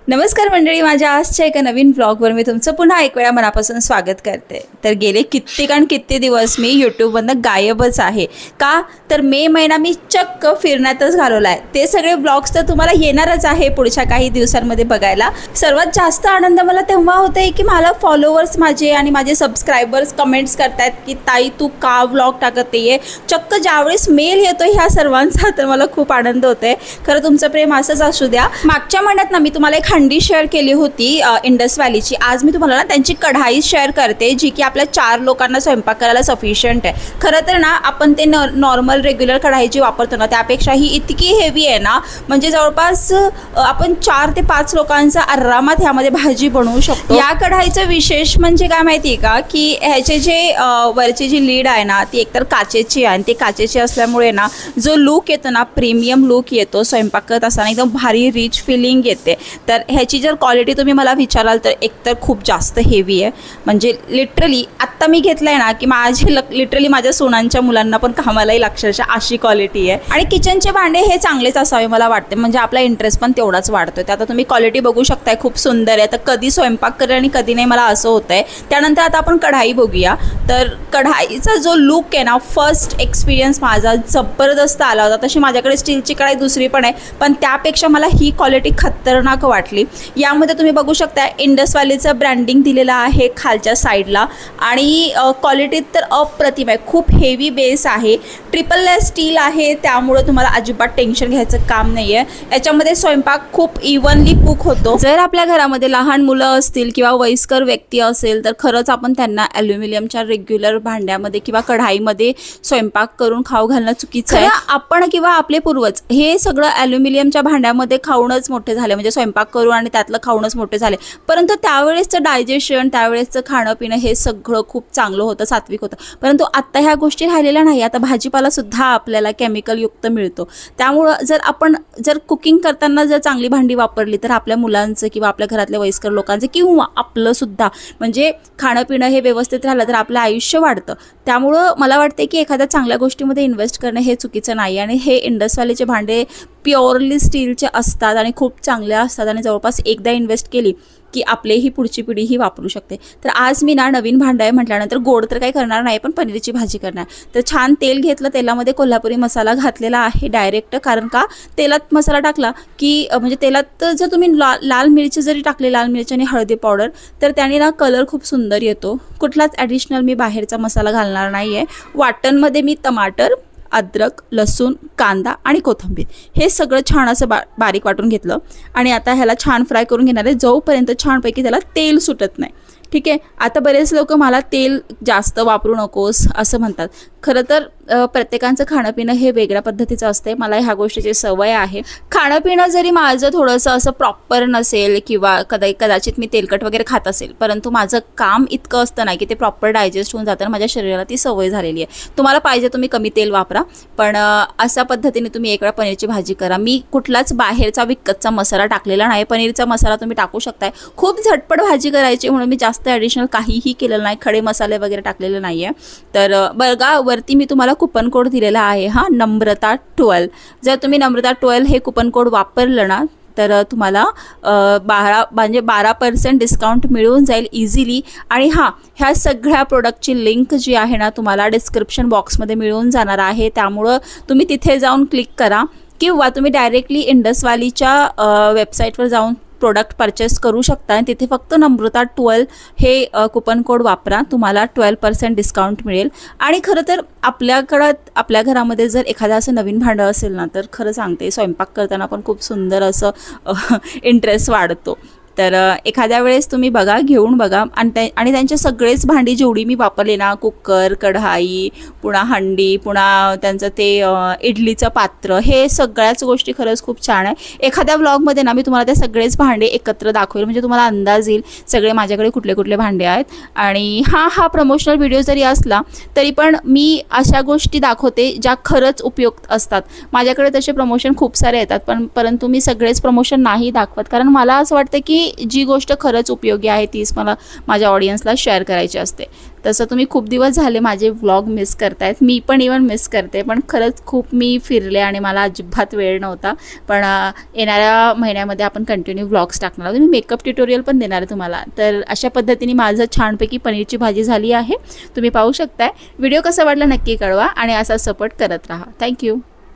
नमस्कार मंडळी, माझ्या आजच्या एका नवीन ब्लॉगवर मी तुमचं पुन्हा एक वेळा मनापासून स्वागत करते। तर गेले किती दिवस मी यूट्यूबवरनं गायबच आहे का, तर मे महिना मी चक्क फिरण्यातच घालवला आहे। ते सगळे ब्लॉग्स तर तुम्हाला येणारच आहे पुढच्या काही दिवसांमध्ये बघायला। सर्वात जास्त आनंद मला तेव्हा होते की मला फॉलोअर्स माझे आणि माझे सबस्क्रायबर्स कमेंट्स करतात की ताई तू का व्लॉग टाकत नाहीये। चक्क ज्यावेळेस मेल येतो ह्या सर्वांचा तर मला खूप आनंद होतोय। खरं तुमचं प्रेम असंच असू द्या। मागच्या महिन्यात ना मी तुम्हाला एक हंडी शेअर केली होती इंडस व्हॅलीची। आज मी तुम्हाला ना त्यांची कढाई शेअर करते जी की आपल्या 4 लोकांना स्वयंपाक करायला सफिशियंट आहे। खरं तर ना आपण ते नॉर्मल रेग्युलर कढाई जी वापरतो ना त्यापेक्षा ही इतकी हेवी आहे ना, म्हणजे जवळपास आपण 4 ते 5 लोकांचा आरामात ह्यामध्ये भाजी बनवू शकतो। या कढाईचं विशेष म्हणजे काय माहिती आहे का की ह्याचे जे वरची जी लीड आहे ना ती एकतर काचेची आहे आणि ते काचेची असल्यामुळे ना जो लुक येतो ना प्रीमियम लुक येतो। स्वयंपाक करत असताना एकदम भारी रिच फिलिंग येते। तर ह्याची जर क्वालिटी तुम्ही मला विचाराल तर एकतर खूप जास्त हेवी आहे, म्हणजे लिटरली आत्ता मी घेतलं आहे ना की माझी लिटरली माझ्या सोनांच्या मुलांना पण कामालाही अक्षरशः अशी क्वालिटी आहे। आणि किचनचे भांडे हे चांगलेच असावे मला वाटते, म्हणजे आपला इंटरेस्ट पण तेवढाच वाढतो। तर आता तुम्ही क्वालिटी बघू शकताय, खूप सुंदर आहे। तर कधी स्वयंपाक करेल आणि कधी नाही मला असं होतं आहे। त्यानंतर आता आपण कढाई बघूया। तर कढाईचा जो लुक आहे ना फर्स्ट एक्सपिरियन्स माझा जबरदस्त आला होता। तशी माझ्याकडे स्टीलची कढाई दुसरी पण आहे, पण त्यापेक्षा मला ही क्वालिटी खतरनाक वाटली। यामध्ये तुम्ही बघू शकता इंडस व्हॅलीचं ब्रँडिंग दिलेलं आहे खालच्या साईडला आणि क्वालिटीत तर अप्रतिम आहे। खूप हेवी बेस आहे, ट्रिपल लेयर स्टील आहे, त्यामुळे तुम्हाला अजिबात टेन्शन घ्यायचं काम नाही आहे। याच्यामध्ये स्वयंपाक खूप इव्हनली कुक होतो। जर आपल्या घरामध्ये लहान मुलं असतील किंवा वयस्कर व्यक्ती असेल तर खरंच आपण त्यांना ॲल्युमिनियमच्या रेग्युलर भांड्यामध्ये किंवा कढाईमध्ये स्वयंपाक करून खाऊ घालणं चुकीचं आहे। आपण किंवा आपले पूर्वज हे सगळं ॲल्युमिनियमच्या भांड्यामध्ये खाऊनच मोठे झाले, म्हणजे स्वयंपाक करून आणि त्यातलं खाऊनच मोठे झाले। परंतु त्यावेळेसचं डायजेशन, त्यावेळेसचं खाणं पिणं हे सगळं खूप चांगलं होतं, सात्विक होतं। परंतु आत्ता ह्या गोष्टी राहिलेल्या नाही। आता भाजीपाला सुद्धा आपल्याला केमिकल युक्त मिळतो। त्यामुळं जर आपण कुकिंग करताना जर चांगली भांडी वापरली तर आपल्या मुलांचं किंवा आपल्या घरातल्या वयस्कर लोकांचं किंवा आपलं सुद्धा म्हणजे खाणं पिणं हे व्यवस्थित राहिलं तर आपलं आयुष्य वाढतं। त्यामुळं मला वाटते की एखाद्या चांगल्या गोष्टीमध्ये इन्व्हेस्ट करणं हे चुकीचं नाही। आणि हे इंडस व्हॅलीचे भांडे प्युअरली स्टीलचे असतात आणि खूप चांगले असतात आणि जवळपास एकदा इन्व्हेस्ट केली की आपलीही पुढची पिढी ही वापरू शकते। तर आज मी ना नवीन भांडं आहे म्हटल्यानंतर गोड तर काही करणार नाही, पण पनीरची भाजी करणार। तर छान तेल घेतलं, तेलामध्ये कोल्हापुरी मसाला घातलेला आहे डायरेक्ट, कारण का तेलात मसाला टाकला की म्हणजे तेलात जर तुम्ही लाल मिरची जरी टाकली, लाल मिरची आणि हळदी पावडर, तर त्याने ना कलर खूप सुंदर येतो। कुठलाच ॲडिशनल मी बाहेरचा मसाला घालणार नाही आहे। वाटणमध्ये मी टमाटर, अद्रक, लसूण, कांदा आणि कोथिंबीर हे सगळं छान असं बारीक वाटून घेतलं आणि आता ह्याला छान फ्राय करून घेणार आहे जोपर्यंत छानपैकी त्याला तेल सुटत नाही। ठीक आहे। आता बरेच लोक मला तेल जास्त वापरू नकोस असं म्हणतात। खरं तर प्रत्येकाचं खाणं पिणं हे वेगळ्या पद्धतीचं असते। मला ह्या गोष्टीची सवय आहे। खाणं पिणं जरी माझं थोडंसं असं प्रॉपर नसेल किंवा कदाचित मी तेलकट वगैरे खात असेल, परंतु माझं काम इतकं असतं ना की ते प्रॉपर डायजेस्ट होऊन जातं, माझ्या शरीराला ती सवय झालेली आहे। तुम्हाला पाहिजे तुम्ही कमी तेल वापरा, पण अशा पद्धतीने तुम्ही एक वेळा पनीरची भाजी करा। मी कुठलाच बाहेरचा विकतचा मसाला टाकलेला नाही। पनीरचा मसाला तुम्ही टाकू शकताय। खूप झटपट भाजी करायची म्हणून मी जास्त ॲडिशनल काहीही केलेलं नाही, खडे मसाले वगैरे टाकलेले नाही आहे। तर बघा वरती मी तुम्हाला कुपन कोड दिलेला आहे हा, नम्रता 12। जर तुम्ही नम्रता 12 हे कुपन कोड वापरलं ना तर तुम्हाला 12% डिस्काउंट मिळून जाईल इझिली। आणि हां, ह्या सगळ्या प्रोडक्टची लिंक जी आहे ना तुम्हाला डिस्क्रिप्शन बॉक्समध्ये मिळून जाणार आहे, त्यामुळं तुम्ही तिथे जाऊन क्लिक करा किंवा तुम्ही डायरेक्टली इंडस व्हॅलीच्या वेबसाईटवर जाऊन प्रोडक्ट परचेस करू शकता आणि तिथे फक्त नम्रता 12 हे कुपन कोड वापरा, तुम्हाला 12% डिस्काउंट मिळेल। आणि खरं तर आपल्या घरामध्ये जर एखादा असं नवीन भांडं असेल ना तर खरं सांगते स्वयंपाक करताना पण खूप सुंदर असं इंटरेस्ट वाढतो। तर एखाद्या वेळेस तुम्ही बघा, घेऊन बघा। आणि त्यांचे सगळेच भांडी जेवढी मी वापरले ना, कुकर, कढाई, पुन्हा हंडी, पुन्हा त्यांचं ते इडलीचं पात्र, हे सगळ्याच गोष्टी खरंच खूप छान आहे। एखाद्या व्लॉगमध्ये ना मी तुम्हाला ते सगळेच भांडे एकत्र दाखवेल, म्हणजे तुम्हाला अंदाज येईल सगळे माझ्याकडे कुठले कुठले भांडे आहेत। आणि हा प्रमोशनल व्हिडिओ जरी असला तरी पण मी अशा गोष्टी दाखवते ज्या खरंच उपयुक्त असतात। माझ्याकडे तसे प्रमोशन खूप सारे येतात, परंतु मी सगळेच प्रमोशन नाही दाखवत, कारण मला असं वाटतं की जी गोष्ट खरंच उपयोगी आहे तीच मला माझ्या ऑडियन्सला शेअर करायची असते. तसं तुम्ही खूप दिवस झाले माझे व्लॉग मिस करतायत, मी पण इवन मिस करते, पण खरंच खूप मी फिरले आणि मला अजिबात वेळ नव्हता. पण येणाऱ्या महिन्यामध्ये आपण कंटिन्यू व्लॉग्स टाकणार आहोत. मी मेकअप ट्युटोरियल पण देणार आहे तुम्हाला. तर अशा पद्धतीने माझं छानपैकी पनीरची भाजी झाली आहे, तुम्ही पाहू शकताय. व्हिडिओ कसा वाटला नक्की कळवा आणि असा सपोर्ट करत राहा. थँक्यू.